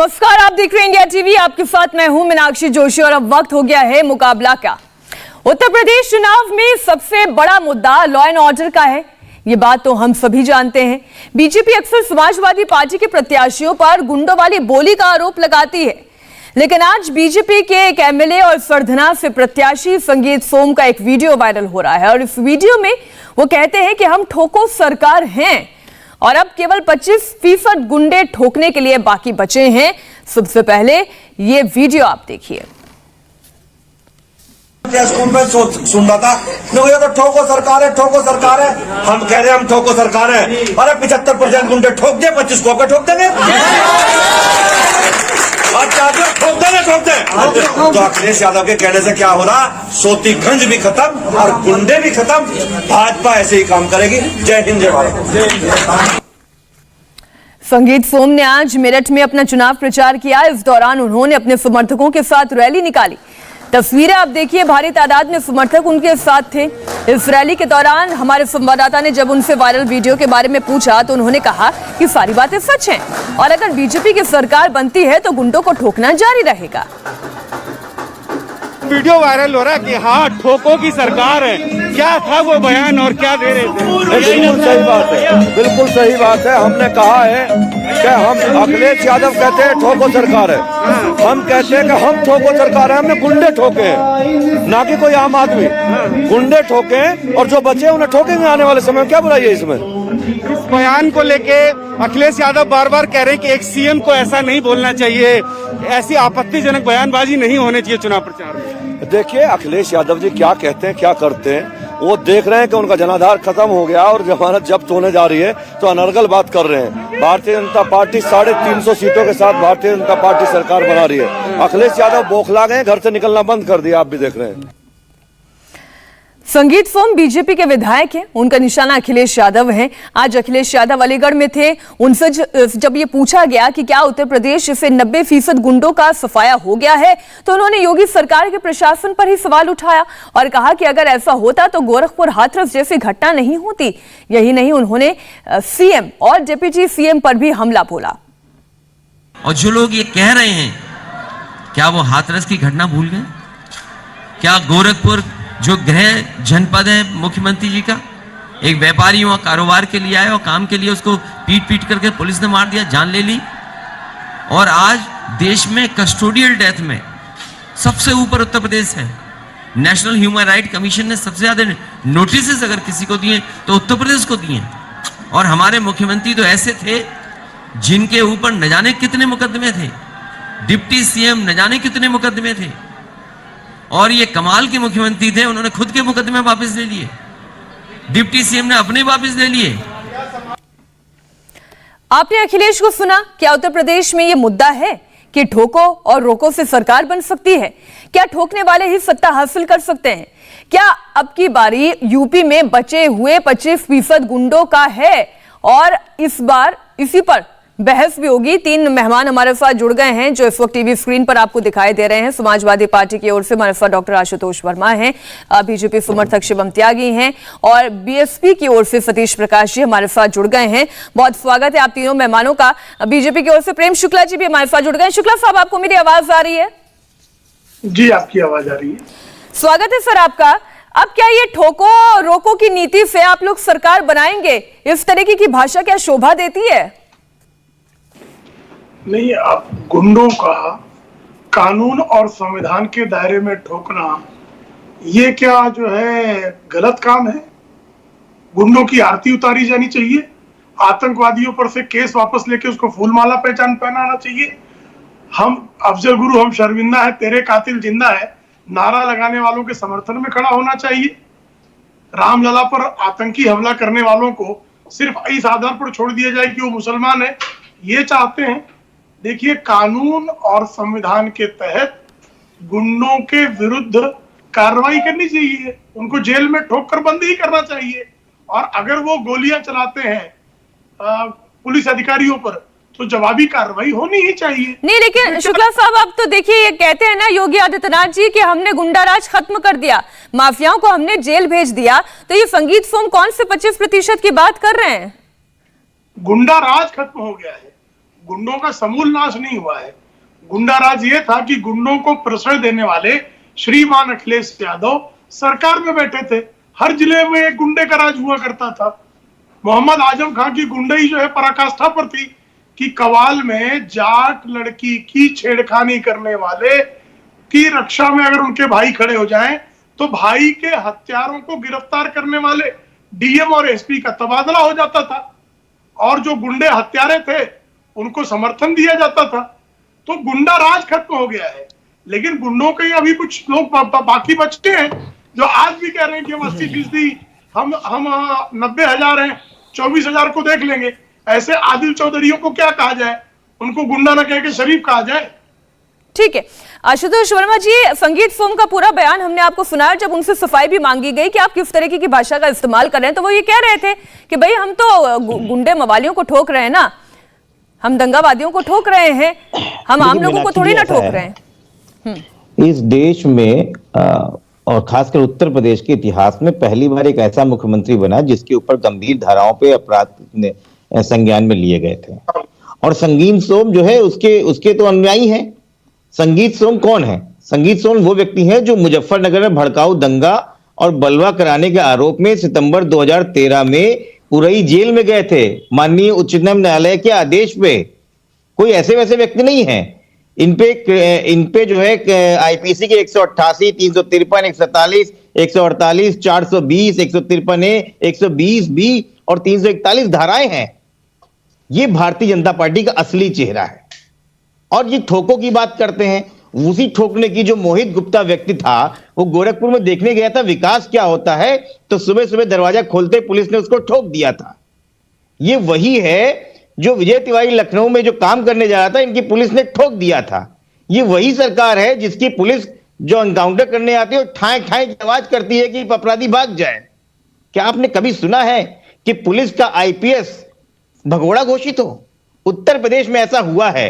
नमस्कार, आप देख रहे हैं इंडिया टीवी। आपके साथ मैं हूं मीनाक्षी जोशी और अब वक्त हो गया है मुकाबला का। उत्तर प्रदेश चुनाव में सबसे बड़ा मुद्दा लॉ एंड ऑर्डर का है, ये बात तो हम सभी जानते हैं। बीजेपी अक्सर समाजवादी पार्टी के प्रत्याशियों पर गुंडों वाली बोली का आरोप लगाती है, लेकिन आज बीजेपी के एक एमएलए और सरधना से प्रत्याशी संगीत सोम का एक वीडियो वायरल हो रहा है और इस वीडियो में वो कहते हैं कि हम ठोको सरकार हैं और अब केवल 25% गुंडे ठोकने के लिए बाकी बचे हैं। सबसे पहले ये वीडियो आप देखिए। सुन रहा था ये तो ठोको सरकार है, ठोको सरकार है। हम कह रहे हैं हम ठोको सरकार है। अरे 75% गुंडे ठोक दे, 25 को ठोक देंगे। ठोक देंगे। तो अखिलेश यादव के कहने से क्या हो रहा, सोतीगंज भी खत्म और गुंडे भी खत्म। भाजपा ऐसे ही काम करेगी। जय हिंद, जय भारत। संगीत सोम ने आज मेरठ में अपना चुनाव प्रचार किया। इस दौरान उन्होंने अपने समर्थकों के साथ रैली निकाली। तस्वीरें आप देखिए, भारी तादाद में समर्थक उनके साथ थे। इस रैली के दौरान हमारे संवाददाता ने जब उनसे वायरल वीडियो के बारे में पूछा तो उन्होंने कहा कि सारी बातें सच हैं और अगर बीजेपी की सरकार बनती है तो गुंडों को ठोकना जारी रहेगा। वीडियो वायरल हो रहा है कि हाँ ठोको की सरकार है। क्या था वो बयान और क्या दे रहे थे? बिल्कुल सही बात है, बिल्कुल सही बात है। हमने कहा है कि हम, अखिलेश यादव कहते हैं ठोको सरकार है, हम कहते हैं कि हम ठोको सरकार है। हमने गुंडे ठोके हैं, ना कि कोई आम आदमी। गुंडे ठोके और जो बचे उन्हें ठोकेंगे आने वाले समय में। क्या बुराई है इसमें? इस बयान को लेके अखिलेश यादव बार बार कह रहे हैं कि एक सीएम को ऐसा नहीं बोलना चाहिए, ऐसी आपत्तिजनक बयानबाजी नहीं होनी चाहिए चुनाव प्रचार में। देखिए अखिलेश यादव जी क्या कहते हैं, क्या करते हैं, वो देख रहे हैं कि उनका जनाधार खत्म हो गया और जमानत जब्त होने जा रही है तो अनर्गल बात कर रहे हैं। भारतीय जनता पार्टी 350 सीटों के साथ भारतीय जनता पार्टी सरकार बना रही है। अखिलेश यादव बौखला गए, घर से निकलना बंद कर दिया। आप भी देख रहे हैं। संगीत सोम बीजेपी के विधायक हैं, उनका निशाना अखिलेश यादव है। आज अखिलेश यादव अलीगढ़ में थे। उनसे जब ये पूछा गया कि क्या उत्तर प्रदेश से 90% गुंडों का सफाया हो गया है तो उन्होंने योगी सरकार के प्रशासन पर ही सवाल उठाया और कहा कि अगर ऐसा होता तो गोरखपुर हाथरस जैसी घटना नहीं होती। यही नहीं, उन्होंने सीएम और डिप्टी सीएम पर भी हमला बोला। और जो लोग ये कह रहे हैं, क्या वो हाथरस की घटना भूल गए? क्या गोरखपुर जो गृह जनपद है मुख्यमंत्री जी का, एक व्यापारी वहां कारोबार के लिए आया और काम के लिए उसको पीट करके पुलिस ने मार दिया, जान ले ली। और आज देश में कस्टोडियल डेथ में सबसे ऊपर उत्तर प्रदेश है। नेशनल ह्यूमन राइट कमीशन ने सबसे ज्यादा नोटिस अगर किसी को दिए तो उत्तर प्रदेश को दिए। और हमारे मुख्यमंत्री तो ऐसे थे जिनके ऊपर न जाने कितने मुकदमे थे, डिप्टी सीएम न जाने कितने मुकदमे थे। और ये कमाल के मुख्यमंत्री थे, उन्होंने खुद के मुकदमे वापस ले लिए, डिप्टी सीएम ने अपने वापस ले लिए। आपने अखिलेश को सुना। क्या उत्तर प्रदेश में ये मुद्दा है कि ठोको और रोको से सरकार बन सकती है? क्या ठोकने वाले ही सत्ता हासिल कर सकते हैं? क्या अब की बारी यूपी में बचे हुए 25% गुंडों का है? और इस बार इसी पर बहस भी होगी। 3 मेहमान हमारे साथ जुड़ गए हैं जो इस वक्त टीवी स्क्रीन पर आपको दिखाई दे रहे हैं। समाजवादी पार्टी की ओर से हमारे साथ डॉक्टर आशुतोष वर्मा हैं, बीजेपी समर्थक शिवम त्यागी हैं और बीएसपी की ओर से सतीश प्रकाश जी हमारे साथ जुड़ गए हैं। बहुत स्वागत है आप तीनों मेहमानों का। बीजेपी की ओर से प्रेम शुक्ला जी भी हमारे साथ जुड़ गए हैं। शुक्ला साहब, आपको मेरी आवाज आ रही है? जी, आपकी आवाज आ रही है। स्वागत है सर आपका। अब क्या ये ठोको रोको की नीति से आप लोग सरकार बनाएंगे? इस तरीके की भाषा क्या शोभा देती है? नहीं, आप गुंडों का कानून और संविधान के दायरे में ठोकना, ये क्या जो है गलत काम है? गुंडों की आरती उतारी जानी चाहिए, आतंकवादियों पर से केस वापस लेके उसको फूलमाला पहचान पहनाना चाहिए। हम अफजल गुरु, हम शर्मिंदा है, तेरे कातिल जिंदा है नारा लगाने वालों के समर्थन में खड़ा होना चाहिए। रामलला पर आतंकी हमला करने वालों को सिर्फ इस आधार पर छोड़ दिया जाए कि वो मुसलमान है, ये चाहते हैं। देखिए, कानून और संविधान के तहत गुंडों के विरुद्ध कार्रवाई करनी चाहिए, उनको जेल में ठोक कर बंद ही करना चाहिए। और अगर वो गोलियां चलाते हैं पुलिस अधिकारियों पर तो जवाबी कार्रवाई होनी ही चाहिए। नहीं, लेकिन शुक्ला साहब, अब तो देखिए ये कहते हैं ना योगी आदित्यनाथ जी कि हमने गुंडा राज खत्म कर दिया, माफियाओं को हमने जेल भेज दिया, तो ये संगीत सोम कौन से 25% की बात कर रहे हैं? गुंडा राज खत्म हो गया है। गुंडों का समूल नाश नहीं हुआ है। गुंडा राज ये था कि गुंडों को प्रश्रय देने वाले श्रीमान अखिलेश यादव सरकार में बैठे थे। हर जिले में एक गुंडे का राज हुआ करता था। मोहम्मद आजम खान की गुंडई जो है पराकाष्ठा पर थी कि कवाल में जाट लड़की की छेड़खानी करने वाले की रक्षा में अगर उनके भाई खड़े हो जाएं तो भाई के हत्यारों को गिरफ्तार करने वाले डीएम और एसपी का तबादला हो जाता था और जो गुंडे हत्यारे थे उनको समर्थन दिया जाता था। तो गुंडा राज खत्म हो गया है, लेकिन गुंडों के अभी कुछ लोग बाकी बचते हैं जो आज भी कह रहे हैं कि हम 80% हम 90,000 हैं, 24,000 को देख लेंगे। ऐसे आदिल चौधरियों को क्या कहा जाए, उनको गुंडा न कह के शरीफ कहा जाए। ठीक है आशुतोष वर्मा जी, संगीत फिल्म का पूरा बयान हमने आपको सुनाया। जब उनसे सफाई भी मांगी गई कि आप किस तरीके की भाषा का इस्तेमाल कर रहे हैं, तो वो ये कह रहे थे कि भाई हम तो गुंडे मवालियों को ठोक रहे हैं ना, हम दंगावादियों को ठोक रहे हैं, हम आम लोगों को थोड़ी ना ठोक रहे हैं। इस देश में और खासकर उत्तर प्रदेश के इतिहास में पहली बार एक ऐसा मुख्यमंत्री बना जिसके ऊपर गंभीर धाराओं पे अपराध संज्ञान में लिए गए थे। और संगीत सोम जो है उसके तो अनुयायी हैं। संगीत सोम कौन है? संगीत सोम वो व्यक्ति हैं जो मुजफ्फरनगर में भड़काऊ दंगा और बलवा कराने के आरोप में सितंबर 2013 में उरई जेल में गए थे माननीय उच्चतम न्यायालय के आदेश पे। कोई ऐसे वैसे व्यक्ति नहीं है। इन पे जो है आईपीसी के 188, 353, 147, 148, 420, 153A, 120B और 341 धाराएं हैं। ये भारतीय जनता पार्टी का असली चेहरा है। और ये ठोकों की बात करते हैं, उसी ठोकने की जो मोहित गुप्ता व्यक्ति था वो गोरखपुर में देखने गया था विकास क्या होता है, तो सुबह सुबह दरवाजा खोलते पुलिस ने उसको ठोक दिया था। ये वही है जो विजय तिवारी लखनऊ में जो काम करने जा रहा था, इनकी पुलिस ने ठोक दिया था। ये वही सरकार है जिसकी पुलिस जो एनकाउंटर करने आती है ठाए ठाए की आवाज करती है कि अपराधी भाग जाए। क्या आपने कभी सुना है कि पुलिस का आईपीएस भगोड़ा घोषित हो? उत्तर प्रदेश में ऐसा हुआ है।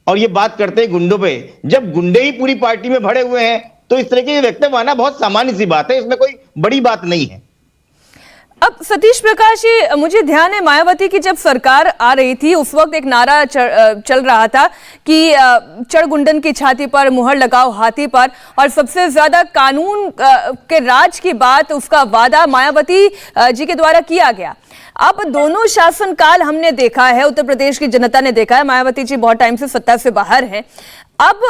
और ये बात करते हैं गुंडों पे, जब गुंडे ही पूरी पार्टी में भरे हुए हैं तो इस तरह के वक्तव्य आना बहुत सामान्य सी बात है, इसमें कोई बड़ी बात नहीं है। अब सतीश प्रकाश जी, मुझे ध्यान है मायावती की जब सरकार आ रही थी उस वक्त एक नारा चल रहा था कि चढ़ गुंडन की छाती पर मुहर लगाओ हाथी पर, और सबसे ज्यादा कानून के राज की बात, उसका वादा मायावती जी के द्वारा किया गया। अब दोनों शासनकाल हमने देखा है, उत्तर प्रदेश की जनता ने देखा है, मायावती जी बहुत टाइम से सत्ता से बाहर हैं। अब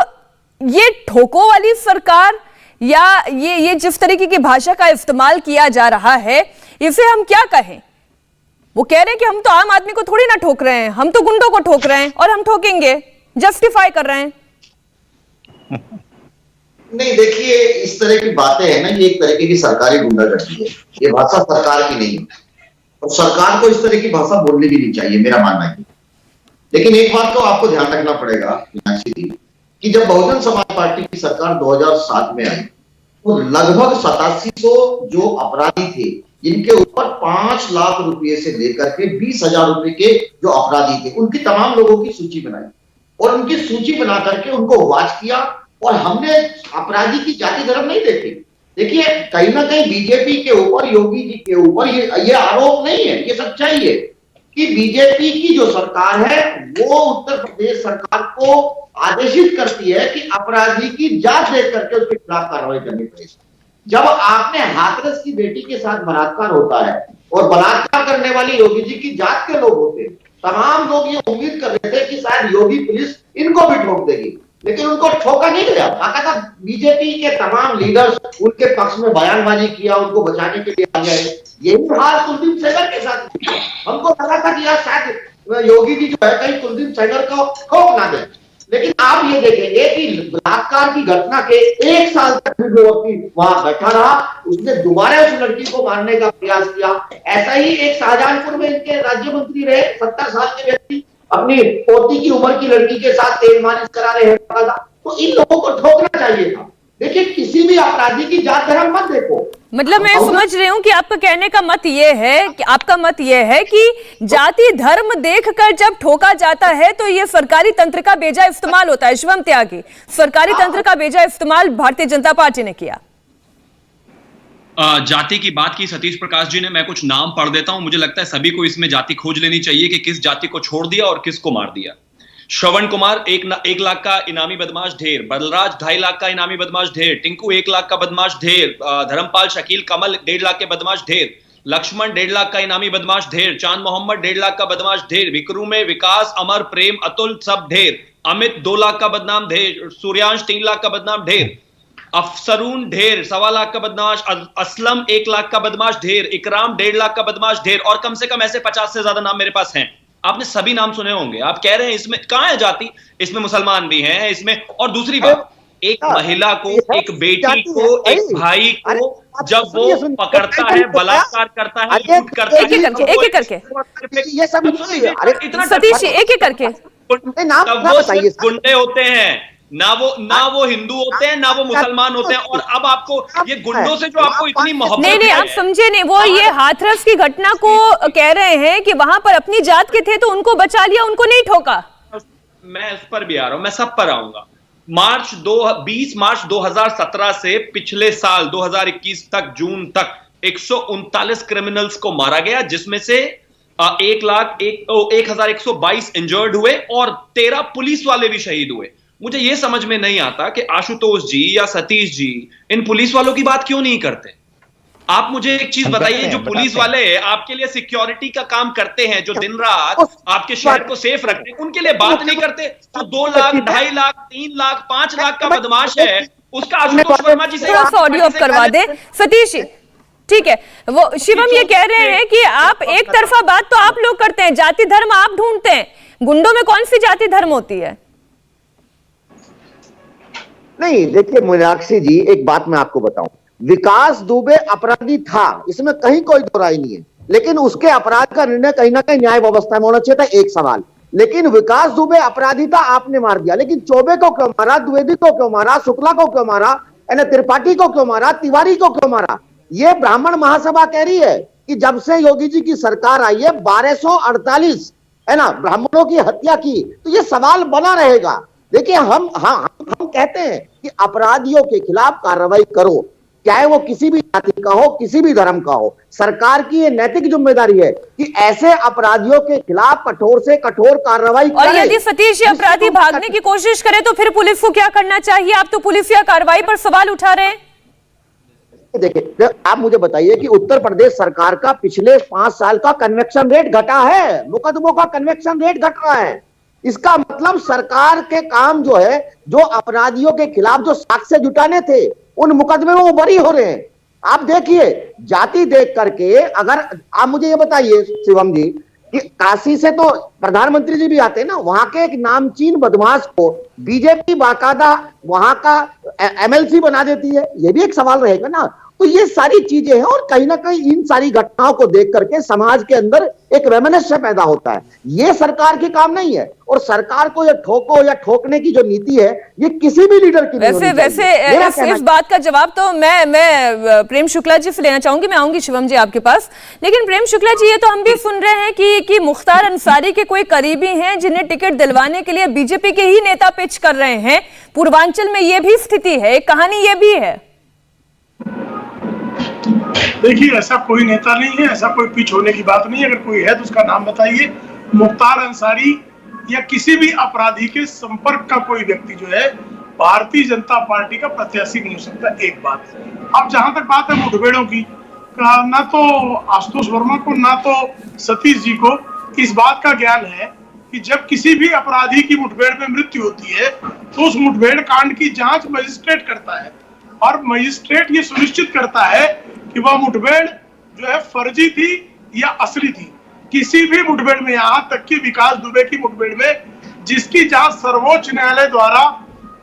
ये ठोकों वाली सरकार या ये जिस तरीके की भाषा का इस्तेमाल किया जा रहा है, इसे हम क्या कहें? वो कह रहे हैं कि हम तो आम आदमी को थोड़ी ना ठोक रहे हैं, हम तो गुंडों को ठोक रहे हैं और हम ठोकेंगे, जस्टिफाई कर रहे हैं। नहीं, देखिए इस तरह की बातें है ना, ये एक तरीके की सरकारी गुंडागर्दी है। ये भाषा सरकार की नहीं है और सरकार को इस तरह की भाषा बोलनी भी नहीं चाहिए, मेरा मानना है। लेकिन एक बात को आपको ध्यान रखना पड़ेगा मीनाक्षी जी, कि जब बहुजन समाज पार्टी की सरकार 2007 में आई तो लगभग 8700 जो अपराधी थे जिनके ऊपर 5 लाख रुपए से लेकर के 20,000 रुपए के जो अपराधी थे, उनकी तमाम लोगों की सूची बनाई और उनकी सूची बना करके उनको वाच किया। और हमने अपराधी की जाति धर्म नहीं देखी। देखिए कहीं ना कहीं बीजेपी के ऊपर, योगी जी के ऊपर ये आरोप नहीं है, ये सच्चाई है कि बीजेपी की जो सरकार है वो उत्तर प्रदेश सरकार को आदेशित करती है कि अपराधी की जांच देख करके उसके खिलाफ कार्रवाई करनी पड़ेगी। जब आपने हाथरस की बेटी के साथ बलात्कार होता है और बलात्कार करने वाले योगी जी की जात के लोग होते हैं, तमाम लोग ये उम्मीद कर रहे थे कि शायद योगी पुलिस इनको भी ठोक देगी, लेकिन उनको ठोका नहीं गया। बाकायदा बीजेपी के तमाम लीडर्स उनके पक्ष में बयानबाजी किया, उनको बचाने के लिए आ गए। यही हाल कुलदीप सेंगर के साथ। हमको लगा था कि यार शायद योगी जी जो है कहीं कुलदीप सेंगर को ठोक ना दे, लेकिन आप ये देखेंगे कि बलात्कार की घटना के 1 साल तक भी जो व्यक्ति वहां बैठा रहा, उसने दोबारा उस लड़की को मारने का प्रयास किया। ऐसा ही एक शाहजहांपुर में इनके राज्य मंत्री रहे 70 साल के व्यक्ति अपनी पोती की उम्र की लड़की के साथ तेल मालिश करा रहे हैं। तो इन लोगों को ठोकना चाहिए था। देखिए किसी भी अपराधी की जात धर्म मत देखो। मतलब मैं समझ रही हूँ कि आपका कहने का मत ये है कि आपका मत ये है कि जाति धर्म देखकर जब ठोका जाता है तो ये सरकारी तंत्र का बेजा इस्तेमाल होता है। शिवम त्यागी, सरकारी तंत्र का बेजा इस्तेमाल भारतीय जनता पार्टी ने किया। जाति की बात की सतीश प्रकाश जी ने, मैं कुछ नाम पढ़ देता हूं। मुझे लगता है सभी को इसमें जाति खोज लेनी चाहिए कि किस जाति को छोड़ दिया और किसको मार दिया। श्रवण कुमार 1 लाख का इनामी बदमाश ढेर, बलराज 2.5 लाख का इनामी बदमाश ढेर, टिंकू 1 लाख का बदमाश ढेर, धर्मपाल शकील कमल 1.5 लाख के बदमाश ढेर, लक्ष्मण 1.5 लाख का इनामी बदमाश ढेर, चांद मोहम्मद 1.5 लाख का बदमाश ढेर, विक्रम में विकास, अमर, प्रेम, अतुल सब ढेर, अमित 2 लाख का बदनाम ढेर, सूर्यांश 3 लाख का बदनाम ढेर, अफसरून ढेर 1.25 लाख का बदमाश, असलम 1 लाख का बदमाश ढेर, इकराम 1.5 लाख का बदमाश ढेर, और कम से कम ऐसे 50 से ज्यादा नाम मेरे पास हैं। आपने सभी नाम सुने होंगे। आप कह रहे हैं इसमें कहां है जाति? इसमें मुसलमान भी हैं इसमें। और दूसरी बात, एक महिला को, एक बेटी को, एक भाई को जब वो पकड़ता है, बलात्कार करता है, लूट करता है, एक करके ये सब इतना सतीश जी, एक करके तब वो सिर्फ गुंडे होते हैं, ना वो हिंदू होते हैं, ना वो मुसलमान होते हैं। और अब आपको ये गुंडों से जो आपको इतनी मोहब्बत नहीं, आप समझे नहीं। वो ये हाथरस की घटना को कह रहे हैं कि वहां पर अपनी जात के थे तो उनको बचा लिया, उनको नहीं ठोका। मैं इस पर भी आ रहा हूं, मैं सब पर आऊंगा। 20 मार्च 2017 से पिछले साल 2021 तक, जून तक 139 क्रिमिनल्स को मारा गया, जिसमें से 1,122 इंजर्ड हुए और 13 पुलिस वाले भी शहीद हुए। मुझे यह समझ में नहीं आता कि आशुतोष जी या सतीश जी इन पुलिस वालों की बात क्यों नहीं करते। आप मुझे एक चीज बताइए, जो पुलिस वाले आपके लिए सिक्योरिटी का काम करते हैं, जो दिन रात आपके शहर को सेफ रखते हैं, उनके लिए बात नहीं करते? जो 2 लाख, 2.5 लाख, 3 लाख, 5 लाख का बदमाश है, उसका आशुतोष वर्मा जी से ऑडियो ऑफ करवा दे सतीश जी। ठीक है, वो शिवम ये कह रहे हैं कि आप एक तरफा बात तो आप लोग करते हैं, जाति धर्म आप ढूंढते हैं, गुंडों में कौन सी जाति धर्म होती है? नहीं, देखिए मीनाक्षी जी, एक बात मैं आपको बताऊं, विकास दुबे अपराधी था, इसमें कहीं कोई दो राय नहीं है, लेकिन उसके अपराध का निर्णय कहीं ना कहीं न्याय व्यवस्था में होना चाहिए था, एक सवाल। लेकिन विकास दुबे अपराधी था, आपने मार दिया, लेकिन चौबे को क्यों मारा, द्विवेदी को क्यों मारा, शुक्ला को क्यों मारा, त्रिपाठी को क्यों मारा, तिवारी को क्यों मारा? ये ब्राह्मण महासभा कह रही है कि जब से योगी जी की सरकार आई है 1248 ब्राह्मणों की हत्या की, तो ये सवाल बना रहेगा। देखिए हम कहते हैं कि अपराधियों के खिलाफ कार्रवाई करो, चाहे वो किसी भी जाति का हो, किसी भी धर्म का हो। सरकार की ये नैतिक जिम्मेदारी है कि ऐसे अपराधियों के खिलाफ कठोर से कठोर कार्रवाई करे। और यदि सतीश अपराधी भागने की कोशिश करे तो फिर पुलिस को क्या करना चाहिए? आप तो पुलिसिया कार्रवाई पर सवाल उठा रहे हैं। देखिए, आप मुझे बताइए कि उत्तर प्रदेश सरकार का पिछले 5 साल का कन्वेक्शन रेट घटा है, मुकदमों का कन्वेक्शन रेट घट रहा है। इसका मतलब सरकार के काम जो है, जो अपराधियों के खिलाफ जो साक्ष्य जुटाने थे, उन मुकदमे में वो बरी हो रहे हैं। आप देखिए, जाति देख करके, अगर आप मुझे ये बताइए शिवम जी कि काशी से तो प्रधानमंत्री जी भी आते हैं ना, वहां के एक नामचीन बदमाश को बीजेपी बाकायदा वहां का एमएलसी बना देती है, ये भी एक सवाल रहेगा ना। तो ये सारी चीजें हैं, और कहीं ना कहीं इन सारी घटनाओं को देख करके समाज के अंदर एक वैमनस्य पैदा होता है। ये सरकार के काम नहीं है, और सरकार को ये ठोको या ठोकने की जो नीति है, ये किसी भी लीडर की वैसे इस बात का जवाब तो मैं प्रेम शुक्ला जी से लेना चाहूंगी। मैं आऊंगी शिवम जी आपके पास, लेकिन प्रेम शुक्ला जी, ये तो हम भी सुन रहे हैं कि मुख्तार अंसारी के कोई करीबी हैं जिन्हें टिकट दिलवाने के लिए बीजेपी के ही नेता पिच कर रहे हैं। पूर्वांचल में ये भी स्थिति है, कहानी ये भी है। देखिए, ऐसा कोई नेता नहीं है, ऐसा कोई पिच होने की बात नहीं है। अगर कोई है तो उसका नाम बताइए। मुख्तार अंसारी या किसी भी अपराधी के संपर्क का कोई व्यक्ति जो है भारतीय जनता पार्टी का प्रत्याशी नहीं हो सकता। एक बात। अब जहां तक बात है मुठभेड़ों की, ना तो आशुतोष वर्मा को ना तो सतीश जी को इस बात का ज्ञान है कि जब किसी भी अपराधी की मुठभेड़ में मृत्यु होती है तो उस मुठभेड़ कांड की जांच मजिस्ट्रेट करता है, और मजिस्ट्रेट ये सुनिश्चित करता है कि वह मुठभेड़ जो है फर्जी थी या असली थी। किसी भी मुठभेड़ में, यहां तक कि विकास दुबे की मुठभेड़ में, जिसकी जांच सर्वोच्च न्यायालय द्वारा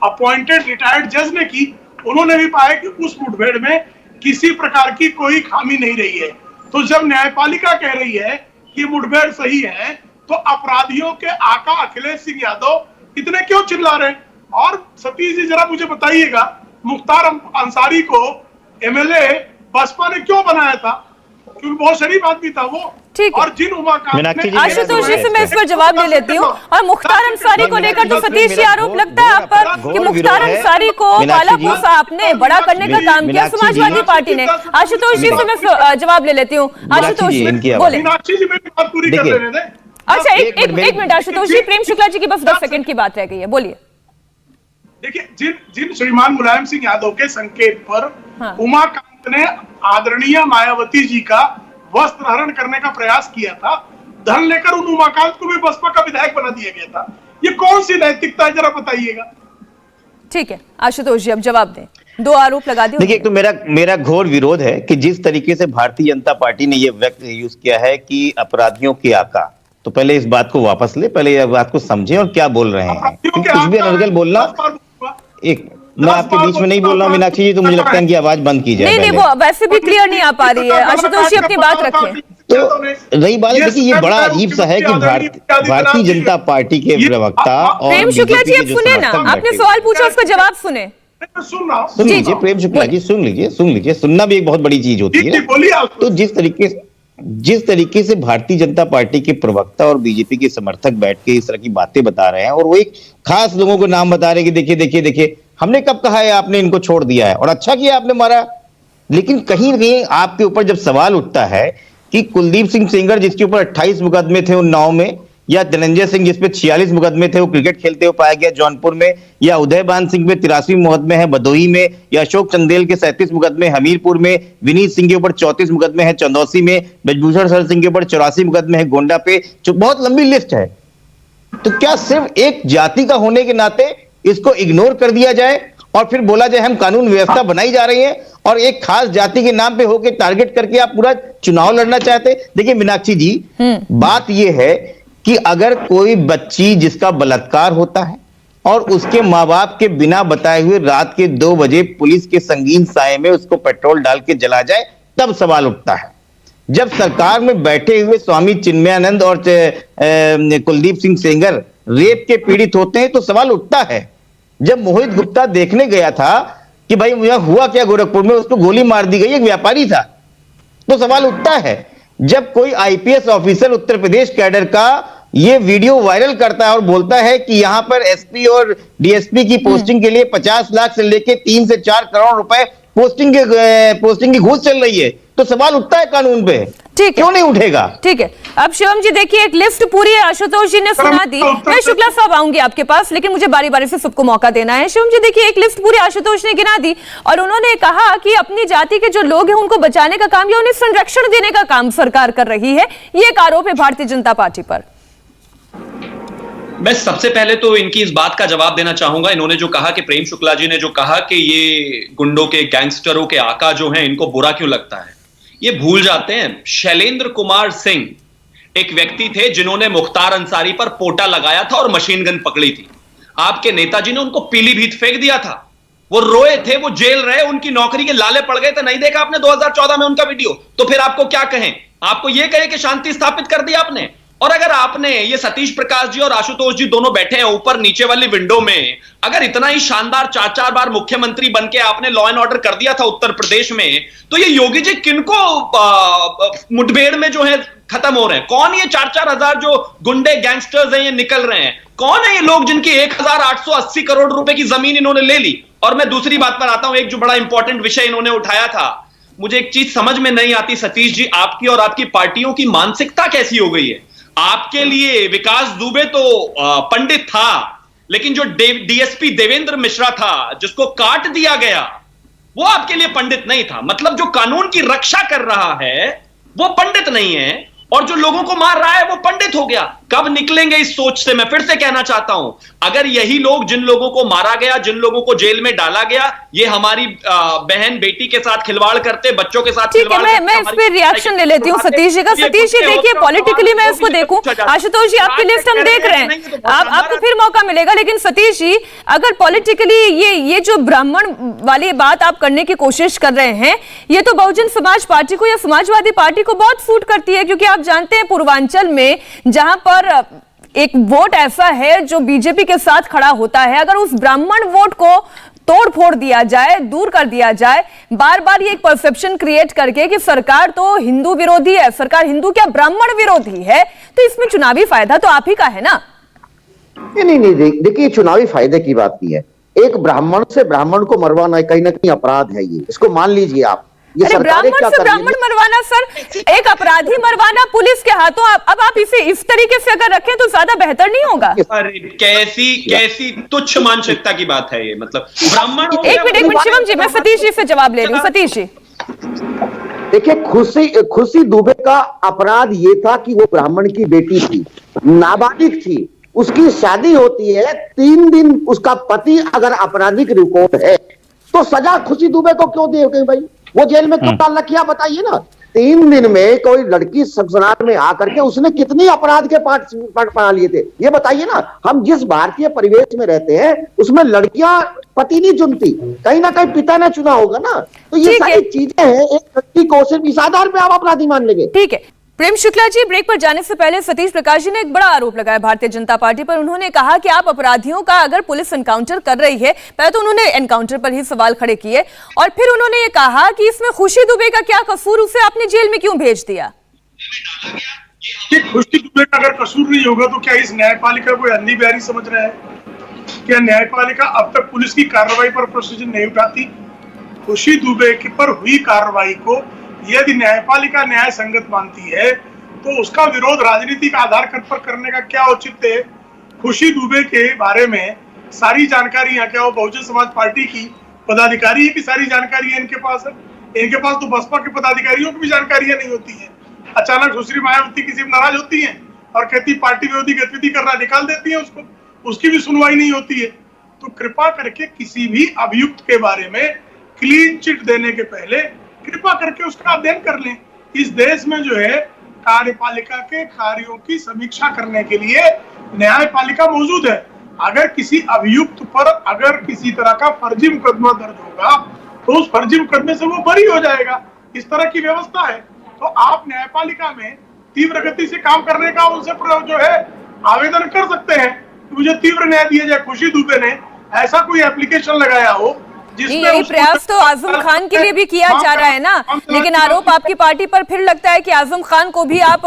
अपॉइंटेड रिटायर्ड जज ने की, उन्होंने भी पाया कि उस मुठभेड़ में किसी प्रकार की कोई खामी नहीं रही है। तो जब न्यायपालिका कह रही है कि मुठभेड़ सही है, तो अपराधियों के आका अखिलेश सिंह यादव इतने क्यों चिल्ला रहे हैं? और सतीश जी, जरा मुझे बताइएगा, मुख्तार अंसारी को एमएलए बसपा ने क्यों बनाया था? क्योंकि बहुत शरीफ आदमी था वो। और जिन आशुतोष जी से मैं इस पर जवाब ले लेती हूँ। और मुख्तार अंसारी को लेकर तो सतीश जी, आरोप लगता है आप पर कि मुख्तार अंसारी को काला भूसा आपने बड़ा करने का काम किया समाजवादी पार्टी ने। आशुतोष जी से मैं जवाब ले लेती हूँ। आशुतोष जी बोले। मीनाक्षी जी, मेरी बात पूरी कर लेने दें। अच्छा एक मिनट, एक मिनट आशुतोष जी, प्रेम शुक्ला जी की बस 10 सेकंड की बात रह गई है, बोलिए। देखिए, जिन श्रीमान मुलायम सिंह यादव के संकेत पर हाँ। उमाकांत ने आदरणीय मायावती जी का वस्त्र हरण करने का प्रयास किया था, धन लेकर उन उमाकांत को भी बसपा का विधायक बना दिया गया था। ये कौन सी नैतिकता है, जरा बताइएगा। ठीक है आशुतोष जी, अब जवाब दें, 2 आरोप लगा दिए। देखिए, एक तो मेरा घोर विरोध है कि जिस तरीके से भारतीय जनता पार्टी ने ये व्यक्त यूज किया है कि अपराधियों की आका, तो पहले इस बात को वापस ले, पहले इस बात को समझे और क्या बोल रहे हैं। कुछ भी अनर्गल बोलना, एक मैं आपके बीच में नहीं बोल रहा हूं मीनाक्षी जी, तो मुझे लगता है इनकी आवाज बंद की जाए। नहीं, वो वैसे भी क्लियर नहीं आ पा रही है। आशुतोष जी अपनी बात रखें। तो रही बात, देखिए ये बड़ा अजीब सा है कि भारतीय जनता पार्टी के प्रवक्ता और प्रेम शुक्ला जी अब सुने ना, आपने सवाल पूछा, उसका जवाब सुने। सुन लीजिए प्रेम शुक्ला जी, सुन लीजिए, सुनना भी एक बहुत बड़ी चीज होती है। तो जिस तरीके से भारतीय जनता पार्टी के प्रवक्ता और बीजेपी के समर्थक बैठ के इस तरह की बातें बता रहे हैं, और वो एक खास लोगों को नाम बता रहे हैं कि देखिए हमने कब कहा है आपने इनको छोड़ दिया है, और अच्छा किया आपने मारा। लेकिन कहीं ना कहीं आपके ऊपर जब सवाल उठता है कि कुलदीप सिंह सेंगर जिसके ऊपर 28 मुकदमे थे उन्नाव में, या धनंजय सिंह जिसपे 46 मुकदमे थे, वो क्रिकेट खेलते हुए पाया गया जौनपुर में, या उदयबान सिंह पे 83 मुकदमे हैं भदोही में, या अशोक चंदेल के 37 मुकदमे हमीरपुर में, विनीत सिंह के ऊपर 34 मुकदमे हैं चंदौसी में, ब्रजभूषण शरण सिंह के ऊपर 84 मुकदमे हैं गोंडा पे, जो बहुत लंबी लिस्ट है। तो क्या सिर्फ एक जाति का होने के नाते इसको इग्नोर कर दिया जाए और फिर बोला जाए हम कानून व्यवस्था बनाई जा रही है, और एक खास जाति के नाम पे होके टारगेट करके आप पूरा चुनाव लड़ना चाहते हैं? देखिए मीनाक्षी जी, बात यह है कि अगर कोई बच्ची जिसका बलात्कार होता है और उसके माँ बाप के बिना बताए हुए रात के 2 बजे पुलिस के संगीन साये में उसको पेट्रोल डाल के जला जाए, तब सवाल उठता है। जब सरकार में बैठे हुए स्वामी चिन्मयानंद और कुलदीप सिंह सेंगर रेप के पीड़ित होते हैं, तो सवाल उठता है। जब मोहित गुप्ता देखने गया था कि भाई यहां हुआ क्या गोरखपुर में, उसको गोली मार दी गई, एक व्यापारी था, तो सवाल उठता है। जब कोई IPS officer Uttar Pradesh cadre का ये वीडियो वायरल करता है और बोलता है कि यहां पर एसपी और डीएसपी की पोस्टिंग के लिए 50 लाख से लेके 3 से 4 करोड़ रुपए पोस्टिंग की घूस चल रही है, तो सवाल उठता है कानून पे। ठीक, क्यों नहीं उठेगा? ठीक है। अब शिवम जी देखिए, एक लिस्ट पूरी आशुतोष जी ने सुना दी। मैं शुक्ला साहब आऊंगी आपके पास, लेकिन मुझे बारी बारी से सबको मौका देना है। शिवम जी देखिए, एक लिस्ट पूरी आशुतोष ने गिना दी और उन्होंने कहा कि अपनी जाति के जो लोग हैं उनको बचाने का काम या उन्हें संरक्षण देने का काम सरकार कर रही है। ये एक आरोप है भारतीय जनता पार्टी पर। मैं सबसे पहले तो इनकी इस बात का जवाब देना चाहूंगा। इन्होंने जो कहा कि प्रेम शुक्ला जी ने जो कहा कि ये गुंडों के, गैंगस्टरों के आका जो हैं, इनको बुरा क्यों लगता है, ये भूल जाते हैं शैलेंद्र कुमार सिंह एक व्यक्ति थे जिन्होंने मुख्तार अंसारी पर पोटा लगाया था और मशीन गन पकड़ी थी। आपके नेताजी ने उनको पीलीभीत फेंक दिया था, वो रोए थे, वो जेल रहे, उनकी नौकरी के लाले पड़ गए थे। नहीं देखा आपने 2014 में उनका वीडियो? तो फिर आपको क्या कहें, आपको ये कहे कि शांति स्थापित कर दिया आपने। और अगर आपने, ये सतीश प्रकाश जी और आशुतोष जी दोनों बैठे हैं ऊपर नीचे वाली विंडो में, अगर इतना ही शानदार 4-4 बार मुख्यमंत्री बनके आपने लॉ एंड ऑर्डर कर दिया था उत्तर प्रदेश में, तो ये योगी जी किनको मुठभेड़ में जो है खत्म हो रहे हैं? कौन ये 4-4 हजार जो गुंडे गैंगस्टर्स हैं ये निकल रहे हैं? कौन है ये लोग जिनकी 1880 करोड़ रुपए की जमीन इन्होंने ले ली? और मैं दूसरी बात पर आता हूं, एक जो बड़ा इंपॉर्टेंट विषय इन्होंने उठाया था, मुझे एक चीज समझ में नहीं आती सतीश जी, आपकी और आपकी पार्टियों की मानसिकता कैसी हो गई है? आपके लिए विकास दुबे तो पंडित था, लेकिन जो डीएसपी देवेंद्र मिश्रा था जिसको काट दिया गया, वो आपके लिए पंडित नहीं था। मतलब जो कानून की रक्षा कर रहा है वो पंडित नहीं है, और जो लोगों को मार रहा है वो पंडित हो गया। कब निकलेंगे इस सोच से? मैं फिर से कहना चाहता हूं, अगर यही लोग, जिन लोगों को मारा गया, जिन लोगों को जेल में डाला गया, ये हमारी बहन बेटी के साथ खिलवाड़ करते, बच्चों के साथ ठीक है, मैं इस पे रिएक्शन ले लेती हूँ सतीश जी का। सतीश जी देखिए, पॉलिटिकली मैं इसको देखूं, आशुतोष जी आपकी लिस्ट हम देख रहे हैं, आपको फिर मौका मिलेगा। लेकिन सतीश जी, अगर पॉलिटिकली ये जो ब्राह्मण वाली बात आप करने की कोशिश कर रहे हैं, ये तो बहुजन समाज पार्टी को या समाजवादी पार्टी को बहुत सूट करती है, क्योंकि आप जानते हैं पूर्वांचल में जहां पर एक वोट ऐसा है जो बीजेपी के साथ खड़ा होता है, अगर उस ब्राह्मण वोट को तोड़ फोड़ दिया जाए, दूर कर दिया जाए, बार बार ये एक परसेप्शन क्रिएट करके कि सरकार तो हिंदू विरोधी है, सरकार हिंदू क्या ब्राह्मण विरोधी है, तो इसमें चुनावी फायदा तो आप ही का है ना? नहीं, देखिए चुनावी फायदे की बात नहीं है। एक ब्राह्मण से ब्राह्मण को मरवाना कहीं ना कहीं अपराध है, ये इसको मान लीजिए आप। ये अरे सरकारें ब्राह्मण क्या से कर रही ब्राह्मण है? मरवाना सर, एक अपराधी मरवाना पुलिस के हाथों, अब आप इसे इस तरीके से अगर रखें तो ज्यादा बेहतर नहीं होगा? अरे कैसी तुच्छ मानसिकता की बात है ये, मतलब ब्राह्मण हो एक मिनट शिवम जी, मैं सतीश जी से जवाब ले रही हूँ। सतीश जी, देखिए, खुशी दुबे का अपराध ये था कि वो ब्राह्मण की बेटी थी, नाबालिग थी, उसकी शादी होती है, 3 दिन उसका पति अगर आपराधिक रिकॉर्ड है तो सजा खुशी दुबे को क्यों दे भाई? वो जेल में क्यों डालना, क्या बताइए ना। 3 दिन में कोई लड़की ससुराल में आकर के उसने कितनी अपराध के पाठ पढ़ा लिए थे, ये बताइए ना। हम जिस भारतीय परिवेश में रहते हैं उसमें लड़कियां पति नहीं चुनती, कहीं ना कहीं पिता ने चुना होगा ना। तो ये सारी चीजें हैं, एक लड़की को सिर्फ इस आधार पे आप अपराधी मान लेंगे? ठीक है। प्रेम शुक्ला जी, ब्रेक पर जाने से पहले सतीश प्रकाश जी ने एक बड़ा आरोप लगाया भारतीय जनता पार्टी पर। उन्होंने कहा कि आप अपराधियों का अगर पुलिस एनकाउंटर कर रही है, पहले तो उन्होंने एनकाउंटर पर ही सवाल खड़े किए और फिर उन्होंने ये कहा कि इसमें खुशी दुबे का क्या कसूर, उसे आपने जेल में क्यों भेज दिया? कि खुशी दुबे का अगर कसूर नहीं होगा तो क्या इस न्यायपालिका को अंधी बहरी समझ रहे हैं? क्या न्यायपालिका अब तक पुलिस की कार्रवाई पर प्रोसीजर नहीं उठाती? खुशी दुबे पर हुई कार्रवाई को यदि न्यायपालिका न्याय संगत मानती है तो उसका विरोध राजनीतिक आधार पर करने का क्या औचित्य है? खुशी दुबे के बारे में सारी जानकारी क्या वो बहुजन समाज पार्टी की पदाधिकारी है कि सारी जानकारी है इनके पास है? इनके पास तो बसपा के पदाधिकारियों की भी जानकारियां नहीं होती है। अचानक सुश्री मायावती किसी में नाराज होती है और कहती पार्टी विरोधी गतिविधि कर रहा, निकाल देती है उसको, उसकी भी सुनवाई नहीं होती है। तो कृपा करके किसी भी अभियुक्त के बारे में क्लीन चिट देने के पहले कृपा करके उसका अध्ययन कर लें। इस देश में जो है कार्यपालिका के कार्यों की समीक्षा करने के लिए न्यायपालिका मौजूद है। अगर किसी अभियुक्त पर अगर किसी तरह का फर्जी मुकदमा दर्ज होगा तो उस फर्जी मुकदमे से वो बरी हो जाएगा, इस तरह की व्यवस्था है। तो आप न्यायपालिका में तीव्र गति से काम करने का उनसे जो है आवेदन कर सकते हैं कि मुझे तीव्र न्याय दिया जाए। खुशी दुबे ने ऐसा कोई एप्लीकेशन लगाया हो यही प्रयास तो आजम खान के लिए भी किया जा रहा है ना, लेकिन आरोप आपकी पार्टी पर फिर लगता है कि आजम खान को भी आप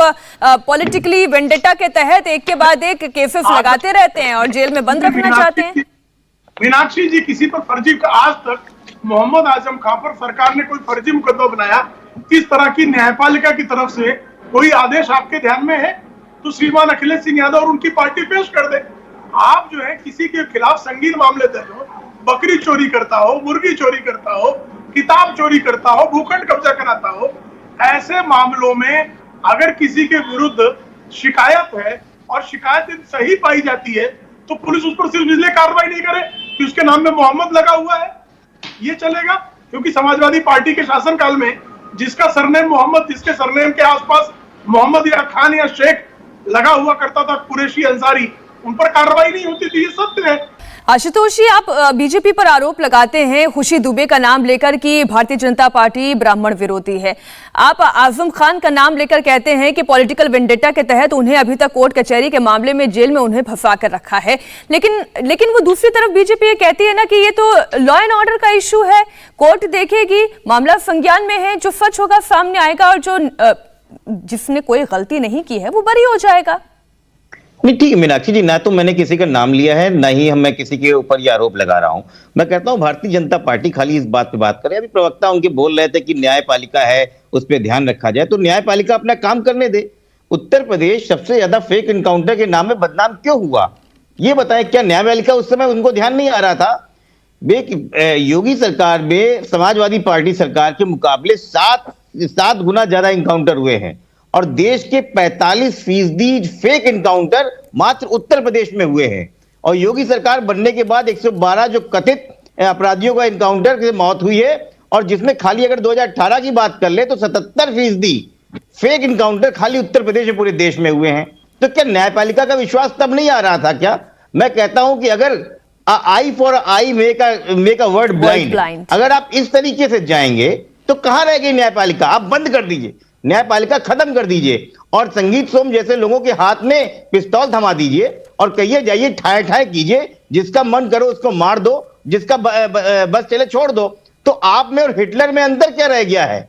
पॉलिटिकली वेंडेटा के तहत एक के बाद एक केसेस लगाते रहते हैं और जेल में बंद रखना चाहते हैं। मीनाक्षी जी, किसी पर फर्जी, आज तक मोहम्मद आजम खान पर सरकार ने कोई फर्जी मुकदमा बनाया, इस तरह की न्यायपालिका की तरफ से कोई आदेश आपके ध्यान में है तो श्रीमान अखिलेश सिंह यादव और उनकी पार्टी पेश कर दे। आप जो है किसी के खिलाफ संगीन मामले दर्ज हो, बकरी चोरी करता हो, मुर्गी चोरी करता हो, किताब चोरी करता हो, भूखंड कब्जा कराता हो, ऐसे मामलों में अगर किसी के विरुद्ध शिकायत है और शिकायत सही पाई जाती है तो पुलिस उस पर सिर्फ इसलिए कार्रवाई नहीं करे कि उसके नाम में मोहम्मद लगा हुआ है, ये चलेगा? क्योंकि समाजवादी पार्टी के शासनकाल में जिसका सरनेम मोहम्मद, जिसके सरनेम के आसपास मोहम्मद या खान या शेख लगा हुआ करता था, कुरैशी, अंसारी, उन पर कार्रवाई नहीं होती थी, ये सत्य है। आशुतोष जी, आप बीजेपी पर आरोप लगाते हैं खुशी दुबे का नाम लेकर कि भारतीय जनता पार्टी ब्राह्मण विरोधी है। आप आजम खान का नाम लेकर कहते हैं कि पॉलिटिकल वेंडेटा के तहत उन्हें अभी तक कोर्ट कचहरी के मामले में जेल में उन्हें फंसा कर रखा है, लेकिन वो दूसरी तरफ बीजेपी ये कहती है ना कि ये तो लॉ एंड ऑर्डर का इशू है, कोर्ट देखेगी, मामला संज्ञान में है, जो सच होगा सामने आएगा और जो जिसने कोई गलती नहीं की है वो बरी हो जाएगा। नहीं, ठीक है मीनाक्षी जी, ना तो मैंने किसी का नाम लिया है, ना ही मैं किसी के ऊपर ये आरोप लगा रहा हूं। मैं कहता हूं भारतीय जनता पार्टी खाली इस बात पे बात करे। अभी प्रवक्ता उनके बोल रहे थे कि न्यायपालिका है, उस पर ध्यान रखा जाए, तो न्यायपालिका अपना काम करने दे। उत्तर प्रदेश सबसे ज्यादा फेक एनकाउंटर के नाम में बदनाम क्यों हुआ, ये बताएं। क्या न्यायपालिका उस समय उनको ध्यान नहीं आ रहा था? योगी सरकार में समाजवादी पार्टी सरकार के मुकाबले 7 गुना ज्यादा एनकाउंटर हुए हैं और देश के 45% फेक एनकाउंटर मात्र उत्तर प्रदेश में हुए हैं। और योगी सरकार बनने के बाद 112 जो कथित अपराधियों का एनकाउंटर से मौत हुई है और जिसमें खाली अगर 2018 की बात कर ले तो 77% फेक एनकाउंटर खाली उत्तर प्रदेश में पूरे देश में हुए हैं। तो क्या न्यायपालिका का विश्वास तब नहीं आ रहा था क्या? मैं कहता हूं कि अगर eye for eye make a word blind, अगर आप इस तरीके से जाएंगे तो कहां रह गई न्यायपालिका? आप बंद कर दीजिए, न्यायपालिका खत्म कर दीजिए और संगीत सोम जैसे लोगों के हाथ में पिस्तौल थमा दीजिए और कहिए जाइए ठाए ठाए कीजिए, जिसका मन करो उसको मार दो, जिसका बस चले छोड़ दो। तो आप में और हिटलर में अंतर क्या रह गया है?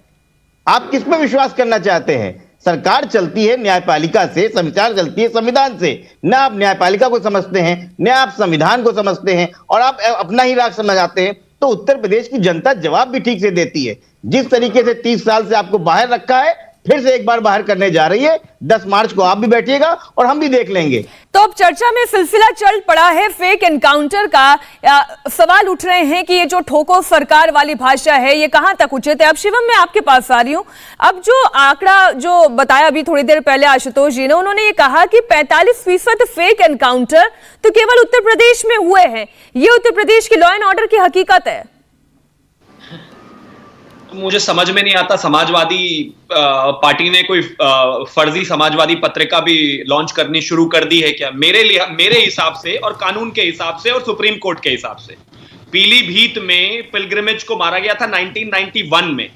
आप किस पे विश्वास करना चाहते हैं? सरकार चलती है न्यायपालिका से, सरकार चलती है संविधान से। न आप न्यायपालिका को समझते हैं, न आप संविधान को समझते हैं और आप अपना ही राग समझ आते हैं। तो उत्तर प्रदेश की जनता जवाब भी ठीक से देती है। जिस तरीके से 30 साल से आपको बाहर रखा है, फिर से एक बार बाहर करने जा रही है। 10 मार्च को आप भी बैठिएगा और हम भी देख लेंगे। तो अब चर्चा में सिलसिला चल पड़ा है फेक एनकाउंटर का। सवाल उठ रहे हैं कि ये जो ठोको सरकार वाली भाषा है ये कहां तक उचित है। अब शिवम, मैं आपके पास आ रही हूं। अब जो आंकड़ा जो बताया अभी थोड़ी देर पहले आशुतोष जी ने, उन्होंने ये कहा कि 45% फेक एनकाउंटर तो केवल उत्तर प्रदेश में हुए हैं। ये उत्तर प्रदेश की लॉ एंड ऑर्डर की हकीकत है। मुझे समझ में नहीं आता, समाजवादी पार्टी ने कोई फर्जी समाजवादी पत्रिका भी लॉन्च करनी शुरू कर दी है क्या? मेरे हिसाब से और कानून के हिसाब से और सुप्रीम कोर्ट के हिसाब से पीलीभीत में पिलग्रिमेज को मारा गया था 1991 में।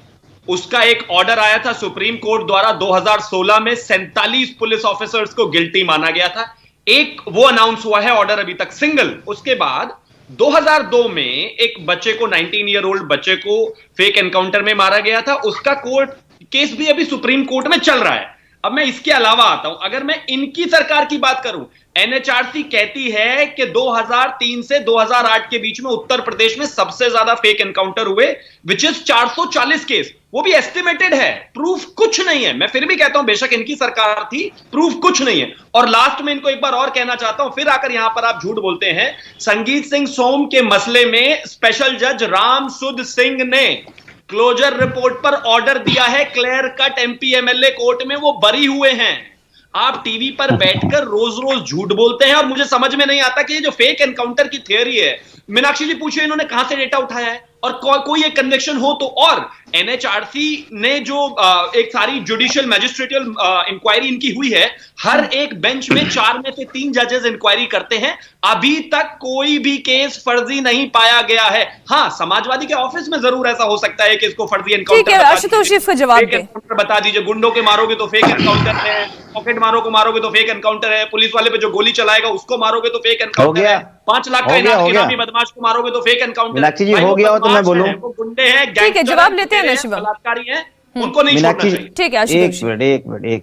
उसका एक ऑर्डर आया था सुप्रीम कोर्ट द्वारा 2016 में, 47 पुलिस ऑफिसर्स को गिल्टी माना गया था। एक वो अनाउंस हुआ है ऑर्डर अभी तक सिंगल। उसके बाद 2002 में एक बच्चे को, 19 ईयर ओल्ड बच्चे को फेक एनकाउंटर में मारा गया था। उसका कोर्ट केस भी अभी सुप्रीम कोर्ट में चल रहा है। अब मैं इसके अलावा आता हूं, अगर मैं इनकी सरकार की बात करूं, एनएचआरसी कहती है कि 2003 से 2008 के बीच में उत्तर प्रदेश में सबसे ज्यादा फेक एनकाउंटर हुए, विच इज 440 केस। वो भी एस्टिमेटेड है, प्रूफ कुछ नहीं है। मैं फिर भी कहता हूं बेशक इनकी सरकार थी, प्रूफ कुछ नहीं है। और लास्ट में इनको एक बार और कहना चाहता हूं, फिर आकर यहां पर आप झूठ बोलते हैं। संगीत सिंह सोम के मसले में स्पेशल जज राम सुध सिंह ने क्लोजर रिपोर्ट पर ऑर्डर दिया है। Clear cut MP MLA court में वो बरी हुए हैं। आप टीवी पर बैठकर रोज रोज झूठ बोलते हैं और मुझे समझ में नहीं आता कि ये जो फेक एनकाउंटर की थियरी है, मीनाक्षी जी पूछिए इन्होंने कहां से डेटा उठाया है और कोई एक कन्विक्शन हो तो। और एनएचआरसी ने जो एक सारी जुडिशियल मैजिस्ट्रेटियल इंक्वायरी इनकी हुई है, हर एक बेंच में 4 में से 3 जजेस इंक्वायरी करते हैं। अभी तक कोई भी केस फर्जी नहीं पाया गया है। हाँ, समाजवादी के ऑफिस में जरूर ऐसा हो सकता है कि इसको फर्जी एनकाउंटर बता दीजिए। गुंडों के मारोगे तो फेक एनकाउंटर है, पॉकेट मारो को मारोगे तो फेक एनकाउंटर है, पुलिस वाले पे जो गोली चलाएगा उसको मारोगे तो फेक एनकाउंटर है, 5 लाख का इनामी बदमाश को मारोगे तो फेक एनकाउंटर। मीनाक्षी जी हो गया हो तो मैं बोलूं? वो गुंडे हैं, ठीक है, जवाब लेते हैं ना शिवम। बलात्कारी हैं, उनको नहीं छोड़ना चाहिए। ठीक है, एक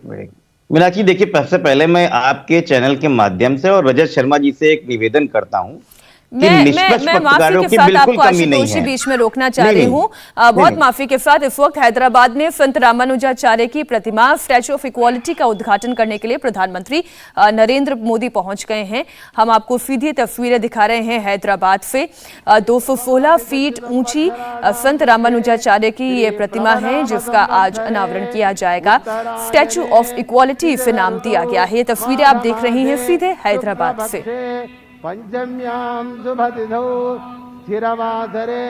मिनट मीनाक्षी, देखिए सबसे पहले मैं आपके चैनल के माध्यम से और रजत शर्मा जी से एक निवेदन करता हूं। मैं माफी के साथ आपको आशुतोष जी बीच में रोकना चाह रही हूँ। बहुत माफी के साथ इस वक्त हैदराबाद में संत रामानुजाचार्य की प्रतिमा स्टैच्यू ऑफ इक्वालिटी का उद्घाटन करने के लिए प्रधानमंत्री नरेंद्र मोदी पहुंच गए हैं। हम आपको सीधी तस्वीरें दिखा रहे हैं हैदराबाद से। 216 फीट ऊंची संत रामानुजाचार्य की ये प्रतिमा है जिसका आज अनावरण किया जाएगा। स्टैच्यू ऑफ इक्वालिटी इसे नाम दिया गया है। ये तस्वीरें आप देख रही हैं सीधे हैदराबाद से। पंचम्यां शुभतिथौ स्थिरवासरे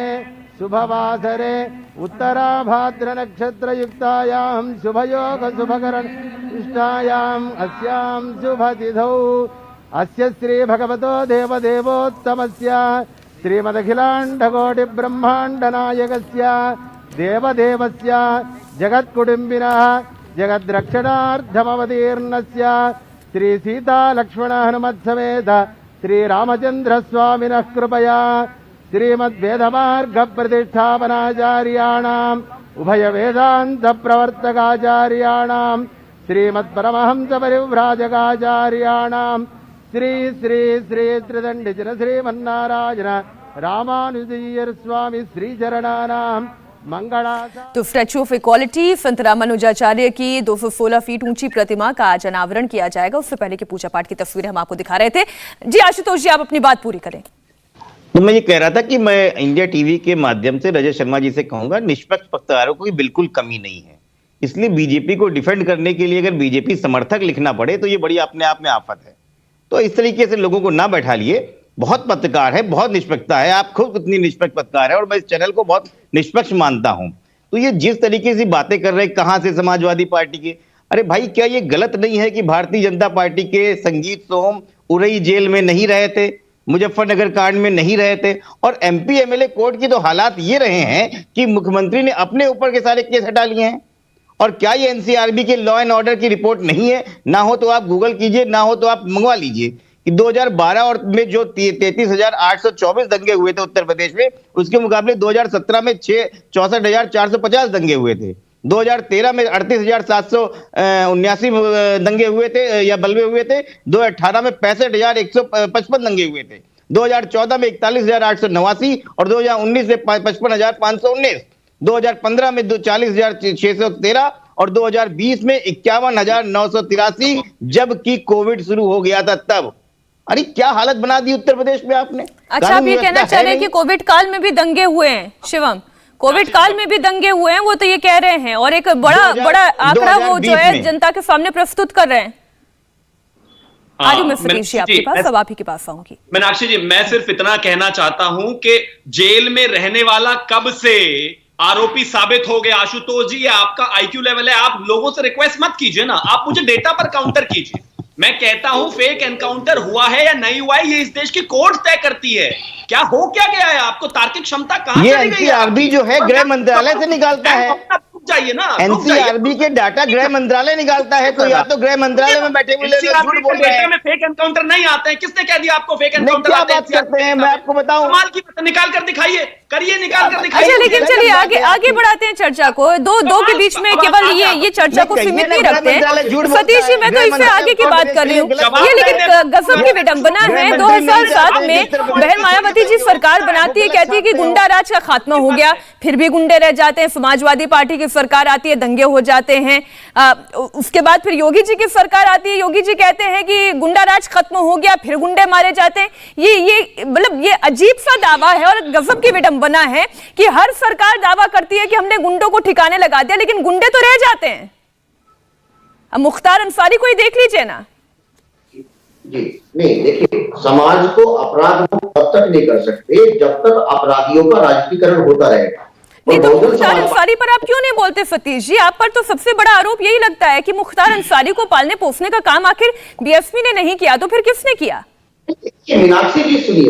शुभवासरे उत्तराभाद्र नक्षत्र युक्तायां शुभयोग शुभकरण इष्टायां अस्यां शुभतिथौ अस्य श्री भगवतो देवदेवोत्तमस्य श्रीमदखिलाण्डकोटि ब्रह्माण्ड नायकस्य देवदेवस्य जगत्कुटुम्बिनः जगद्रक्षणार्थमवतीर्णस्य श्री सीता लक्ष्मण हनुमत्समेत श्री रामचंद्र स्वामिनः कृपया श्रीमद्वेदमार्ग प्रतिष्ठापनाचार्याणाम् उभय वेदांत प्रवर्तकाचार्याणाम् श्रीमत्परमहंस परिव्राजकाचार्याणाम् श्री श्री श्री त्रिदण्डिचिन श्रीमन्नारायण रामानुजय्यर स्वामी श्रीचरणानाम् तो स्टैच्यू ऑफ इक्वालिटी संत रामानुजाचार्य की 216 फीट ऊंची प्रतिमा का आज अनावरण किया जाएगा। उससे पहले की पूजा पाठ की तस्वीरें हम आपको दिखा रहे थे। जी आशुतोष जी, आप अपनी बात पूरी करें। तो मैं ये कह रहा था कि मैं इंडिया टीवी के माध्यम से रजत शर्मा जी से कहूंगा, निष्पक्ष पत्रकारों की बिल्कुल कमी नहीं है। इसलिए बीजेपी को डिफेंड करने के लिए अगर बीजेपी समर्थक लिखना पड़े तो ये बड़ी अपने आप में आफत है। तो इस तरीके से लोगों को ना बैठा लिए। बहुत पत्रकार है, बहुत निष्पक्षता है, आप खुद इतनी निष्पक्ष पत्रकार है और मैं इस चैनल को बहुत निष्पक्ष मानता हूं। तो ये जिस तरीके से बातें कर रहे हैं, कहां से समाजवादी पार्टी के, अरे भाई क्या ये गलत नहीं है कि भारतीय जनता पार्टी के संगीत सोम उरई जेल में नहीं रहे थे, मुजफ्फरनगर कांड में नहीं रहे थे, और एमपी एमएलए कोर्ट की तो हालात ये रहे हैं कि मुख्यमंत्री ने अपने ऊपर के सारे केस हटा लिए हैं। और क्या ये एनसीआरबी के लॉ एंड ऑर्डर की रिपोर्ट नहीं है? ना हो तो आप गूगल कीजिए, ना हो तो आप मंगवा लीजिए कि 2012 और में जो 33,824 दंगे हुए थे उत्तर प्रदेश में, उसके मुकाबले 2017 में 64,450 दंगे हुए थे। 2013 में 38,779 दंगे हुए थे या बलवे हुए थे। 2018 में 65,155 दंगे हुए थे। 2014 में 41,889 और 2019 में 55,519। 2015 में 40,613 और 2020 में 51,983, जबकि कोविड शुरू हो गया था तब। अरे क्या हालत बना दी उत्तर प्रदेश में आपने। अच्छा, आप ये कहना चाह रहे हैं कि कोविड काल में भी दंगे हुए हैं शिवम, कोविड काल में भी दंगे हुए हैं, वो तो ये कह रहे हैं, और एक बड़ा आंकड़ा वो जो है जनता के सामने प्रस्तुत कर रहे हैं। आजू मैं सतीश जी आपके पास, अब आप ही के पास आऊंगी। मीनाक्षी जी, मैं सिर्फ इतना कहना चाहता हूं कि जेल में रहने वाला कब से आरोपी साबित हो गया। आशुतोष जी, ये आपका आईक्यू लेवल है, आप लोगों से रिक्वेस्ट मत कीजिए ना, आप मुझे डेटा पर काउंटर कीजिए। मैं कहता हूं फेक एनकाउंटर हुआ है या नहीं हुआ है, ये इस देश की कोर्ट तय करती है। क्या हो क्या गया है, आपको तार्किक क्षमता कहां ये चली गई है? एनसीआरबी जो है गृह मंत्रालय से निकालता है, जाइए ना, एनसीआरबी के डाटा गृह मंत्रालय निकालता है, तो या तो गृह मंत्रालय में बैठे हुए लोग झूठ बोल रहे हैं। में फेक एनकाउंटर नहीं आते हैं, किसने कह दिया आपको फेक एनकाउंटर क्या बात करते हैं, मैं आपको बताऊं। कमाल की बात, निकाल कर दिखाइए, करिए, निकाल कर दिखाइए। अच्छा, लेकिन चलिए आगे बढ़ाते हैं चर्चा को। दो के बीच में केवल ये चर्चा को सीमित नहीं रखते हैं। सतीश जी, मैं तो इससे आगे की बात कर रही हूँ। ये लेकिन गजब की विडंबना है, 2007 में बहन मायावती जी सरकार बनाती है, कहती है कि गुंडा राज का खात्मा हो गया, फिर भी गुंडे रह जाते हैं। समाजवादी पार्टी की सरकार आती है, दंगे हो जाते हैं। उसके बाद फिर योगी जी की सरकार आती है, योगी जी कहते हैं कि गुंडा राज खत्म हो गया, फिर गुंडे मारे जाते हैं। ये मतलब ये अजीब सा दावा है और गजब की विडंबना है कि हर सरकार दावा करती है कि हमने गुंडों को ठिकाने लगा दिया, लेकिन गुंडे तो रह जाते हैं। अब मुख्तार अंसारी को ही देख लीजिए ना जी। नहीं, देखिए, समाज को अपराध मुक्त तब तक नहीं कर सकते जब तक अपराधियों का राजनीतिकरण होता रहेगा। नहीं तो मुख्तार अंसारी पर आप क्यों नहीं बोलते सतीश जी? आप पर तो सबसे बड़ा आरोप यही लगता है कि मुख्तार अंसारी को पालने पोसने का काम आखिर बीएसपी ने नहीं किया, तो फिर किसने किया? मीनाक्षी जी, सुनिए,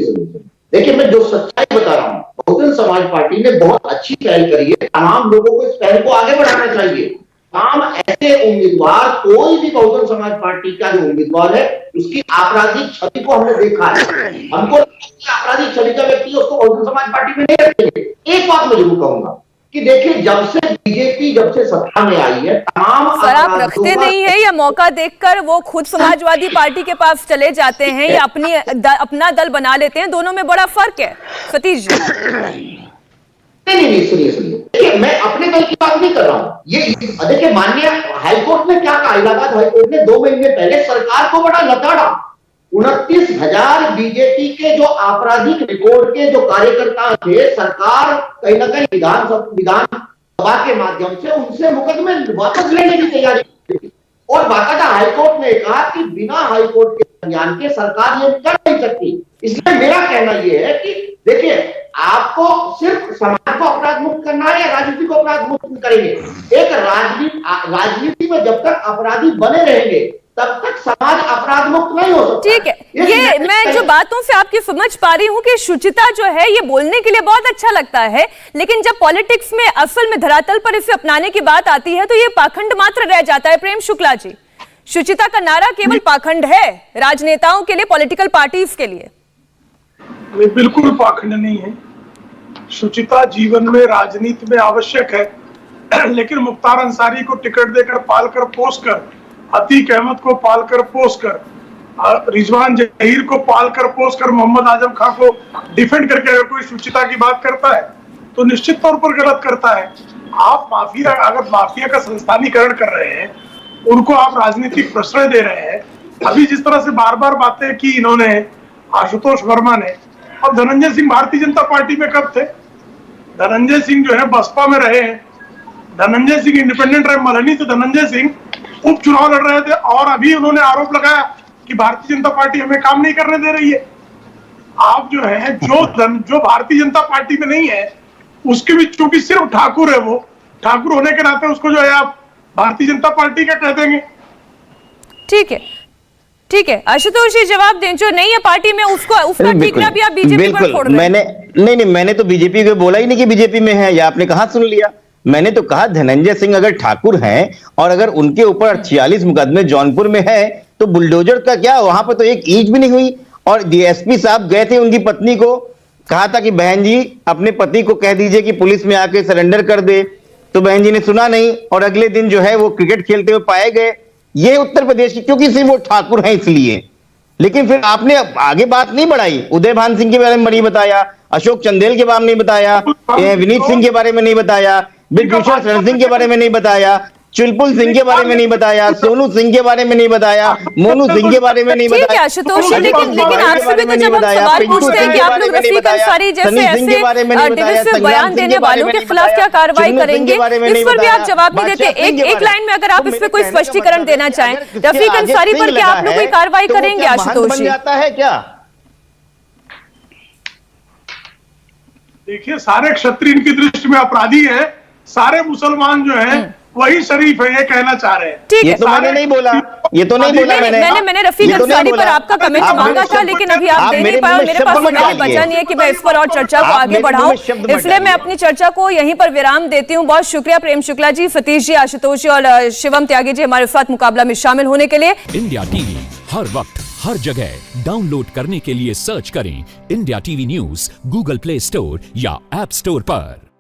देखिए, मैं जो सच्चाई बता रहा हूँ, बहुजन समाज पार्टी ने बहुत अच्छी पहल करी है। तमाम लोगों को इस पहल को आगे बढ़ाना चाहिए। तमाम ऐसे उम्मीदवार, कोई भी बहुजन समाज पार्टी का जो उम्मीदवार है, उसकी आपराधिक छवि को हमने देखा है। हमको आपराधिक छवि का व्यक्ति उसको बहुजन समाज पार्टी में नहीं रखेंगे। एक बात मैं जरूर कहूंगा कि देखिए, जब से बीजेपी सत्ता में आई है, तमाम सर आप रखते नहीं है या मौका देखकर वो खुद समाजवादी पार्टी के पास चले जाते हैं या अपना दल बना लेते हैं? दोनों में बड़ा फर्क है सतीश जी। नहीं, सुनिए, देखिए, मैं अपने दल की बात नहीं कर रहा हूं। ये देखिए, माननीय हाईकोर्ट ने क्या कहा, इलाहाबाद हाईकोर्ट ने 2 महीने पहले सरकार को बड़ा लताड़ा। 29,000 बीजेपी के जो आपराधिक रिकॉर्ड के जो कार्यकर्ता थे, सरकार कहीं ना कहीं विधानसभा के माध्यम से उनसे मुकदमे वापस लेने की तैयारी थी। और बाकायदा हाईकोर्ट ने कहा कि बिना हाईकोर्ट के संज्ञान के सरकार ये कर नहीं सकती। इसलिए मेरा कहना यह है कि देखिए, आपको सिर्फ समाज को अपराध मुक्त करना है या राजनीति को अपराध मुक्त करेंगे? एक राजनीति में जब तक अपराधी बने रहेंगे तब तक समाज अपराध मुक्त नहीं हो सकता। ठीक है, ये मैं जो बातों से आपकी समझ पा रही हूँ कि शुचिता जो है ये बोलने के लिए बहुत अच्छा लगता है, लेकिन जब पॉलिटिक्स में असल में धरातल पर इसे अपनाने की बात आती है तो ये पाखंड मात्र रह जाता है। प्रेम शुक्ला जी, शुचिता का नारा केवल पाखंड है राजनेताओं के लिए, पॉलिटिकल पार्टीज के लिए? बिल्कुल पाखंड नहीं है। शुचिता जीवन में, राजनीति में आवश्यक है, लेकिन मुख्तार अंसारी को टिकट देकर पालकर पोसकर, अतीक अहमद को पालकर पोसकर, रिजवान जहीर को पालकर पोसकर, मोहम्मद आजम खान को डिफेंड करके अगर कोई शुचिता की बात करता है तो निश्चित तौर पर गलत करता है। आप माफिया, अगर माफिया का संस्थानीकरण कर रहे हैं, उनको आप राजनीतिक प्रश्रय दे रहे हैं। अभी जिस तरह से बार बार बातें की इन्होंने, आशुतोष वर्मा ने, और धनंजय सिंह भारतीय जनता पार्टी में कब थे? धनंजय सिंह जो है बसपा में रहे हैं, धनंजय सिंह इंडिपेंडेंट रहे, मलहनी तो धनंजय सिंह उपचुनाव लड़ रहे थे, और अभी उन्होंने आरोप लगाया कि भारतीय जनता पार्टी हमें काम नहीं करने दे रही है। आप जो है जो भारतीय जनता पार्टी में नहीं है, उसके भी चूंकि सिर्फ ठाकुर है, वो ठाकुर होने के नाते उसको जो है आप भारतीय जनता पार्टी का कह देंगे। ठीक है, आशुतोष जी जवाब दें, जो नहीं है पार्टी में उसका ठीकरा भी आप बीजेपी पर छोड़ रहे हैं। मैंने तो बीजेपी को बोला ही नहीं कि बीजेपी में है, या आपने कहां सुन लिया? मैंने तो कहा धनंजय सिंह अगर ठाकुर हैं और अगर उनके ऊपर 46 मुकदमे जौनपुर में है तो बुलडोजर का क्या, वहां पर तो एक ईंट भी नहीं हुई। और डीएसपी साहब गए थे, उनकी पत्नी को कहा था कि बहन जी अपने पति को कह दीजिए कि पुलिस में आके सरेंडर कर दे, तो बहन जी ने सुना नहीं और अगले दिन जो है वो क्रिकेट खेलते हुए पाए गए। ये उत्तर प्रदेश की, क्योंकि सिर्फ वो ठाकुर हैं इसलिए। लेकिन फिर आपने आगे बात नहीं बढ़ाई। उदय भान सिंह के बारे में नहीं बताया, अशोक चंदेल के बारे में नहीं बताया, विनीत सिंह के बारे में नहीं बताया, ब्रिजभूषण शरण सिंह के बारे में नहीं बताया, चुलबुल सिंह के बारे में नहीं बताया, सोनू सिंह के बारे में नहीं बताया, मोनू सिंह के बारे में नहीं बताया। ठीक है आशुतोष जी, लेकिन आपसे भी तो जब हम सवाल पूछते हैं कि आप लोग रफीक अंसारी जैसे ऐसे डिविसिव बयान देने वालों के खिलाफ क्या कार्रवाई करेंगे, इस पर भी आप जवाब नहीं देते। एक लाइन में अगर आप इस पर कोई स्पष्टीकरण देना चाहें, रफीक अंसारी पर क्या आप लोग कोई कार्रवाई करेंगे आशुतोष जी? जाता है क्या? देखिए, सारे क्षत्रिय इनकी दृष्टि में अपराधी है, सारे मुसलमान जो हैं वही शरीफ है, ये कहना चाह रहे हैं। ठीक ये तो मैंने नहीं बोला, ये तो नहीं बोला मैंने रफीक अंसारी पर आपका कमेंट मांगा था, लेकिन अभी आप दे नहीं पाए और मेरे पास समय बचा नहीं है कि मैं इस पर और चर्चा को आगे बढ़ाऊं, इसलिए मैं अपनी चर्चा को यहीं पर विराम देती हूं। बहुत शुक्रिया प्रेम शुक्ला जी, सतीश जी, आशुतोष जी और शिवम त्यागी जी हमारे साथ मुकाबला में शामिल होने के लिए। इंडिया टीवी हर वक्त हर जगह डाउनलोड करने के लिए सर्च करें India TV news Google play store या ऐप स्टोर पर।